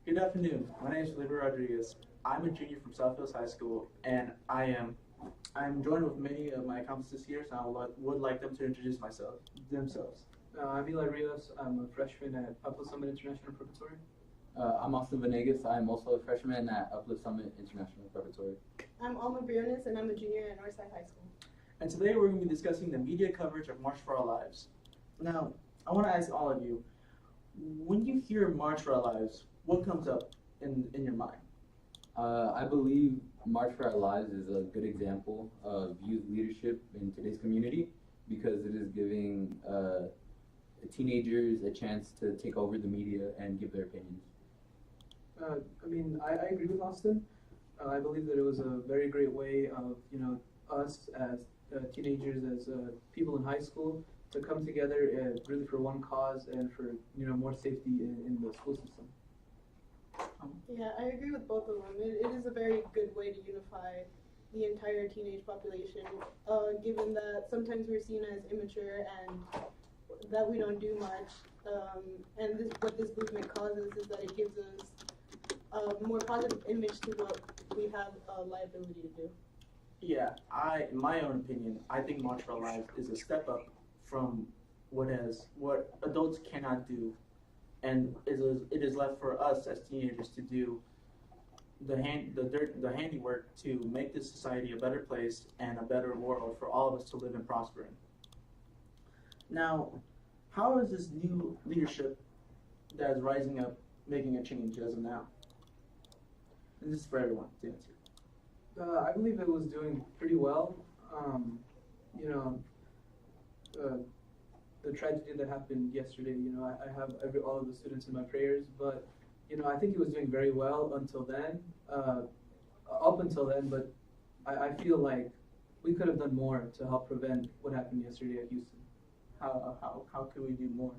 Good afternoon. My name is Felipe Rodriguez. I'm a junior from South Hills High School, and I'm joined with many of my accomplices here, so would like them to introduce themselves. I'm Eli Rios. I'm a freshman at Upper Summit International Preparatory. I'm Austin Venegas. I'm also a freshman at Uplift Summit International Preparatory. I'm Alma Briones, and I'm a junior at Northside High School. And today we're going to be discussing the media coverage of March for Our Lives. Now, I want to ask all of you, when you hear March for Our Lives, what comes up in your mind? I believe March for Our Lives is a good example of youth leadership in today's community because it is giving teenagers a chance to take over the media and give their opinions. I agree with Austin. I believe that it was a very great way of, us as teenagers, as people in high school, to come together really for one cause and for, more safety in the school system. Yeah, I agree with both of them. It is a very good way to unify the entire teenage population, given that sometimes we're seen as immature and that we don't do much. What this movement causes is that it gives us a more positive image to what we have a liability to do. Yeah, in my own opinion, I think March for Our Lives is a step up from what adults cannot do, and it is left for us as teenagers to do the handiwork to make this society a better place and a better world for all of us to live and prosper in. Now, how is this new leadership that is rising up making a change as of now? And this is for everyone to answer. I believe it was doing pretty well. The tragedy that happened yesterday, I have all of the students in my prayers, but I think it was doing very well until then, up until then, but I feel like we could have done more to help prevent what happened yesterday at Houston. How could we do more?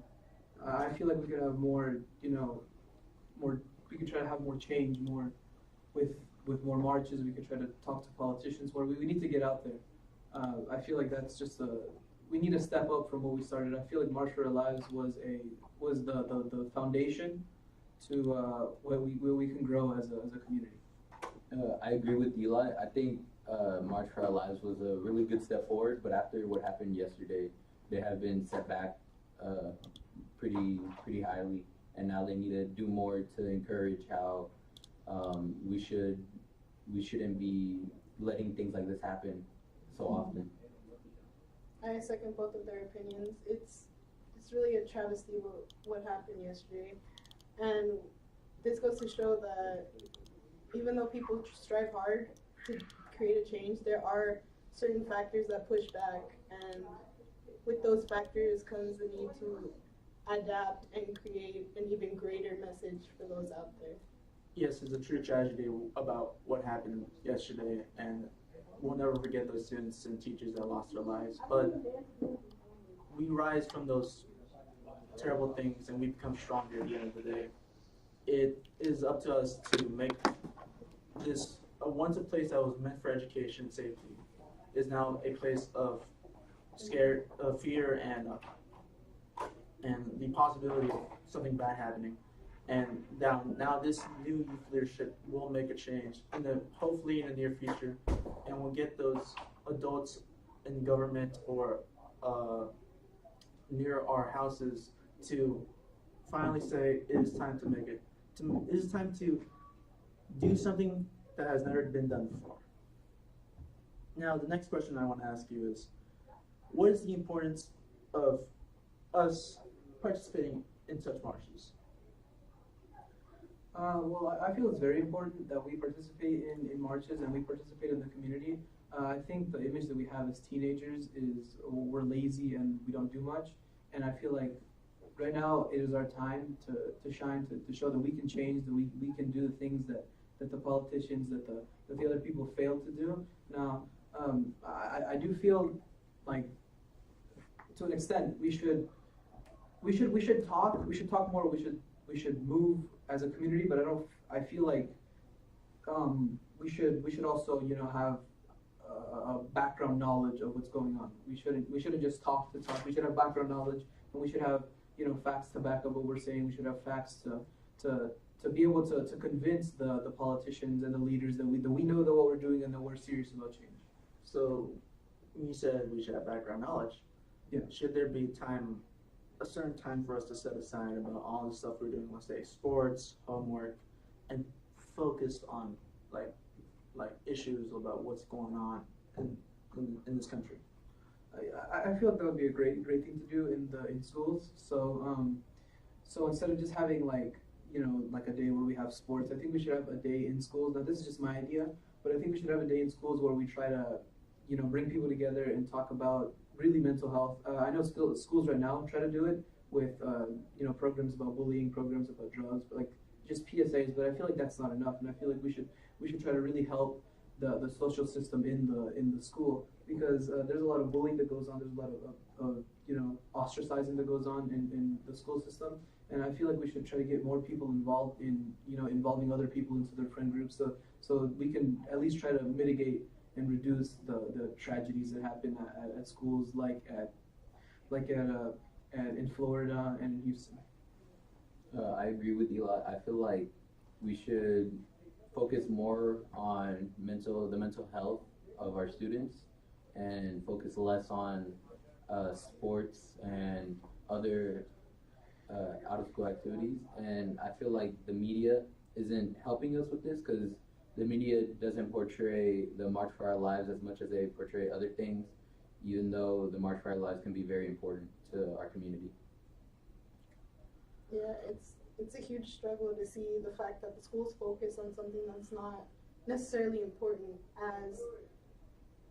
I feel like we could have more, we could try to have more change, more with more marches. We could try to talk to politicians more. We need to get out there. I feel like that's just we need to step up from what we started. I feel like March for Our Lives was the foundation to where we can grow as a community. I agree with Eli. I think March for Our Lives was a really good step forward, but after what happened yesterday, they have been set back pretty highly, and now they need to do more to encourage how we shouldn't be letting things like this happen so often. I second both of their opinions. It's really a travesty what happened yesterday, and this goes to show that even though people strive hard to create a change, there are certain factors that push back, and with those factors comes the need to adapt and create an even greater message for those out there. Yes, it's a true tragedy about what happened yesterday, and we'll never forget those students and teachers that lost their lives. But we rise from those terrible things and we become stronger at the end of the day. It is up to us to make this once a place that was meant for education and safety is now a place of fear, and the possibility of something bad happening. And now this new youth leadership will make a change hopefully in the near future, and we'll get those adults in government or near our houses to finally say it is time to make it. It is time to do something that has never been done before. Now, the next question I want to ask you is, what is the importance of us participating in such marches? Well, I feel it's very important that we participate in marches and we participate in the community. I think the image that we have as teenagers is we're lazy and we don't do much. And I feel like right now it is our time to shine, to show that we can change, that we can do the things that the politicians, that the other people fail to do. Now, I do feel like to an extent we should talk more. We should move as a community, but I feel like we should also have a background knowledge of what's going on. We shouldn't just talk to talk. We should have background knowledge, and we should have facts to back up what we're saying. We should have facts to to be able to convince the politicians and the leaders that we know that what we're doing and that we're serious about change. So you said we should have background knowledge. Yeah. Should there be a certain time for us to set aside about all the stuff we're doing, let's say sports, homework, and focused on like issues about what's going on in this country? I feel like that would be a great thing to do in schools. So instead of just having like a day where we have sports, I think we should have a day in schools. Now this is just my idea, but I think we should have a day in schools where we try to bring people together and talk about really mental health. I know schools right now try to do it with programs about bullying, programs about drugs, but like just PSAs. But I feel like that's not enough, and I feel like we should try to really help the social system in the school, because there's a lot of bullying that goes on. There's a lot of ostracizing that goes on in the school system, and I feel like we should try to get more people involved in involving other people into their friend groups, so we can at least try to mitigate and reduce the tragedies that happen at schools like in Florida and in Houston. I agree with Eli. I feel like we should focus more on the mental health of our students and focus less on sports and other out-of-school activities. And I feel like the media isn't helping us with this, because the media doesn't portray the March for Our Lives as much as they portray other things, even though the March for Our Lives can be very important to our community. Yeah, it's a huge struggle to see the fact that the schools focus on something that's not necessarily important as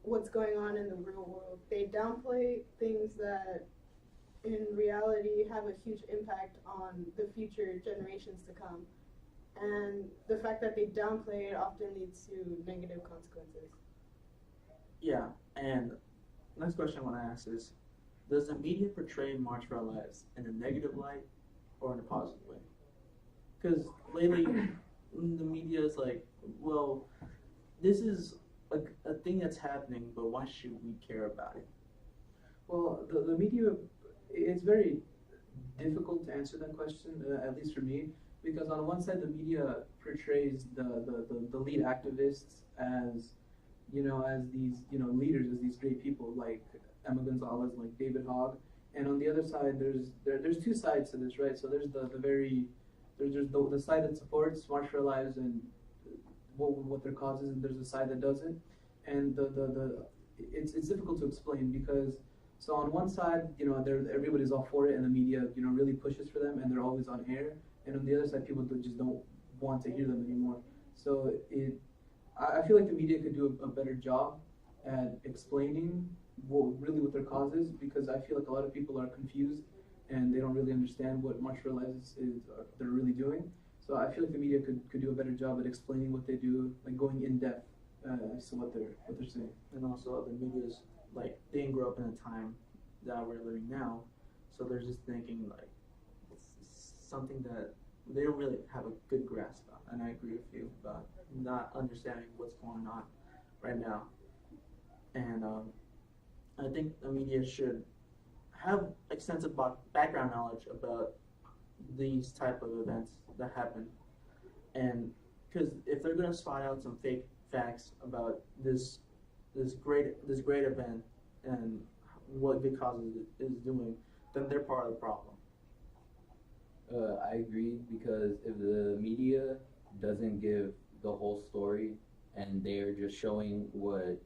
what's going on in the real world. They downplay things that in reality have a huge impact on the future generations to come. And the fact that they downplay it often leads to negative consequences. Yeah, and next question I want to ask is, does the media portray March for Our Lives in a negative light or in a positive way? Because lately, the media is like, well, this is a thing that's happening, but why should we care about it? Well, the media, it's very difficult to answer that question, at least for me, because on one side the media portrays the lead activists as as these leaders, as these great people like Emma Gonzalez, like David Hogg, and on the other side there's two sides to this, right? So there's the side that supports March for Our Lives and what their cause is, and there's a side that doesn't, and it's difficult to explain, because so on one side everybody's all for it and the media really pushes for them and they're always on air, and on the other side people just don't want to hear them anymore. So I feel like the media could do a better job at explaining what their cause is, because I feel like a lot of people are confused and they don't really understand what March for Our Lives is they're really doing. So I feel like the media could do a better job at explaining what they do, like going in depth as to what they're saying. And also the media's like, they didn't grow up in a time that we're living now, so they're just thinking like it's something that they don't really have a good grasp on. And I agree with you about not understanding what's going on right now. And I think the media should have extensive background knowledge about these type of events that happen, and because if they're going to spot out some fake facts about this great event and what Good Causes is doing, then they're part of the problem. I agree, because if the media doesn't give the whole story and they're just showing what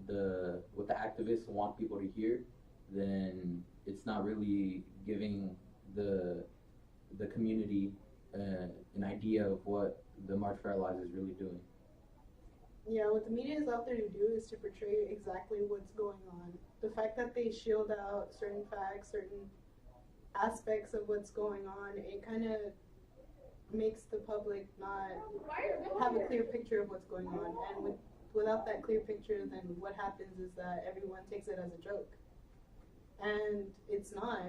the activists want people to hear, then it's not really giving the community an idea of what the March for Our Lives is really doing. Yeah, what the media is out there to do is to portray exactly what's going on. The fact that they shield out certain facts, certain aspects of what's going on, it kind of makes the public not have a clear picture of what's going on. And without that clear picture, then what happens is that everyone takes it as a joke. And it's not,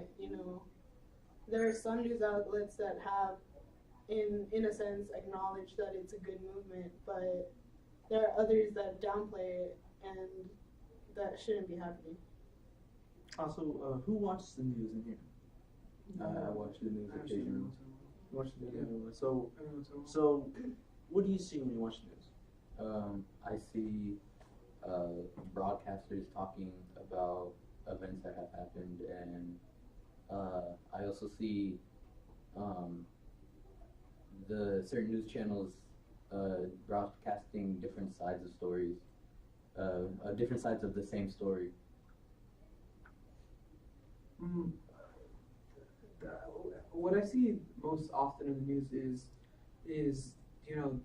There are some news outlets that have, in a sense, acknowledged that it's a good movement, but there are others that downplay it, and that shouldn't be happening. Also, who watches the news in here? I watch the news occasionally. Watch the news Yeah. anyway. So, So, so, what do you see when you watch the news? I see broadcasters talking about events that have happened, and I also see um, the certain news channels broadcasting different sides of stories, different sides of the same story. mm, what I see most often in the news is you know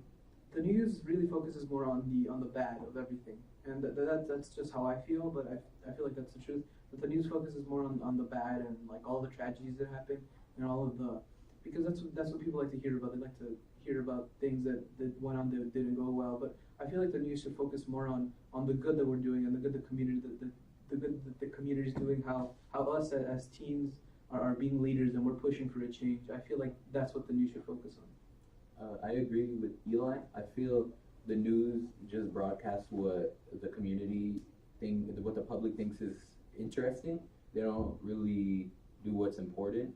the news really focuses more on the bad of everything, and that's just how I feel. But I feel like that's the truth. But the news focuses more on the bad and like all the tragedies that happen and all of the because that's what people like to hear about. They like to hear about things that went on that didn't go well. But I feel like the news should focus more on the good that we're doing and the good the community the good that the community is doing. How us as teens are being leaders and we're pushing for a change. I feel like that's what the news should focus on. I agree with Eli. I feel the news just broadcasts what the community what the public thinks is interesting. They don't really do what's important.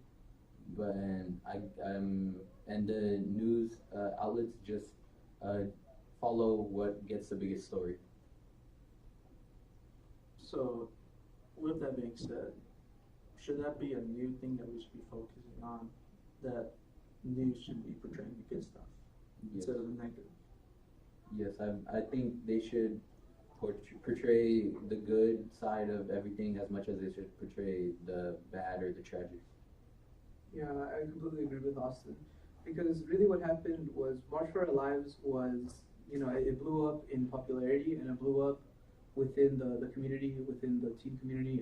But and the news outlets just follow what gets the biggest story. So, with that being said, should that be a new thing that we should be focusing on? That news should be portraying the good stuff Yes. instead of the negative. Yes, I think they should portray the good side of everything as much as they should portray the bad or the tragic. Yeah, I completely agree with Austin. Because really what happened was March for Our Lives was, it blew up in popularity and it blew up within the community, within the teen community,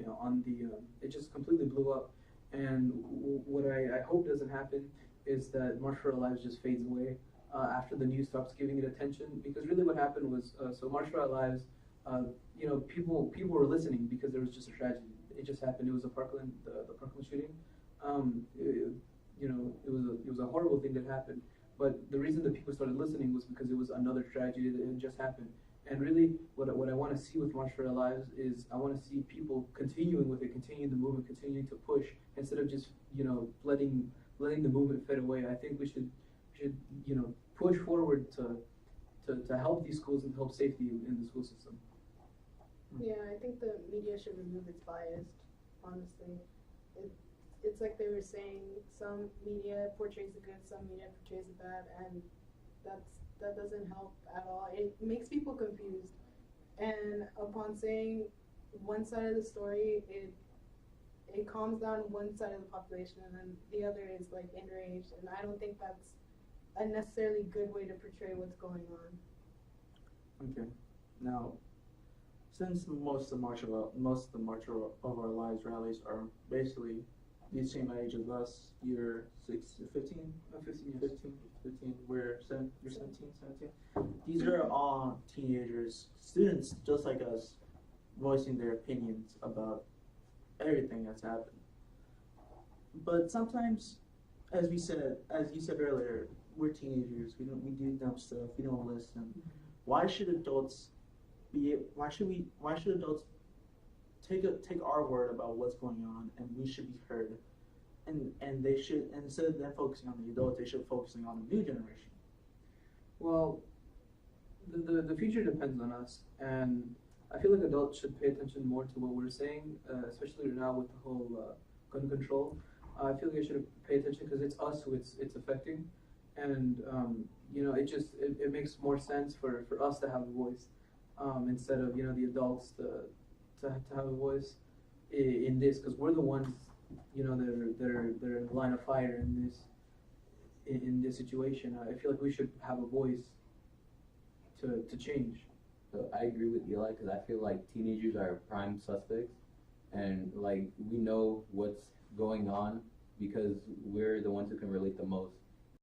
it just completely blew up. And what I hope doesn't happen is that March for Our Lives just fades away after the news stops giving it attention. Because really what happened was, so March for Our Lives, people were listening because there was just a tragedy. It just happened. It was the Parkland shooting. It was a horrible thing that happened. But the reason that people started listening was because it was another tragedy that had just happened. And really, what I want to see with March for Our Lives is I want to see people continuing with it, continuing the movement, continuing to push instead of just letting the movement fade away. I think we should push forward to help these schools and help safety in the school system. Yeah, I think the media should remove its bias, honestly. It's like they were saying, some media portrays the good, some media portrays the bad, and that doesn't help at all. It makes people confused. And upon saying one side of the story, it calms down one side of the population, and then the other is like enraged. And I don't think that's a necessarily good way to portray what's going on. Okay. Now, since most of the March of Our Lives rallies are basically the same age as us, you're 15? 15 years. 15, you're 17. These are all teenagers, students just like us, voicing their opinions about everything that's happened. But sometimes, as you said earlier, we're teenagers. We do dumb stuff. We don't listen. Why should adults take our word about what's going on, and we should be heard, and they should, instead of them focusing on the adults, they should focusing on the new generation. Well, the future depends on us, and I feel like adults should pay attention more to what we're saying, especially now with the whole gun control. I feel like they should pay attention because it's us who it's affecting, and it makes more sense for us to have a voice instead of the adults to have a voice in this, because we're the ones that are in the line of fire in this situation. I feel like we should have a voice to change. So I agree with Eli because I feel like teenagers are prime suspects, and like we know what's going on because we're the ones who can relate the most.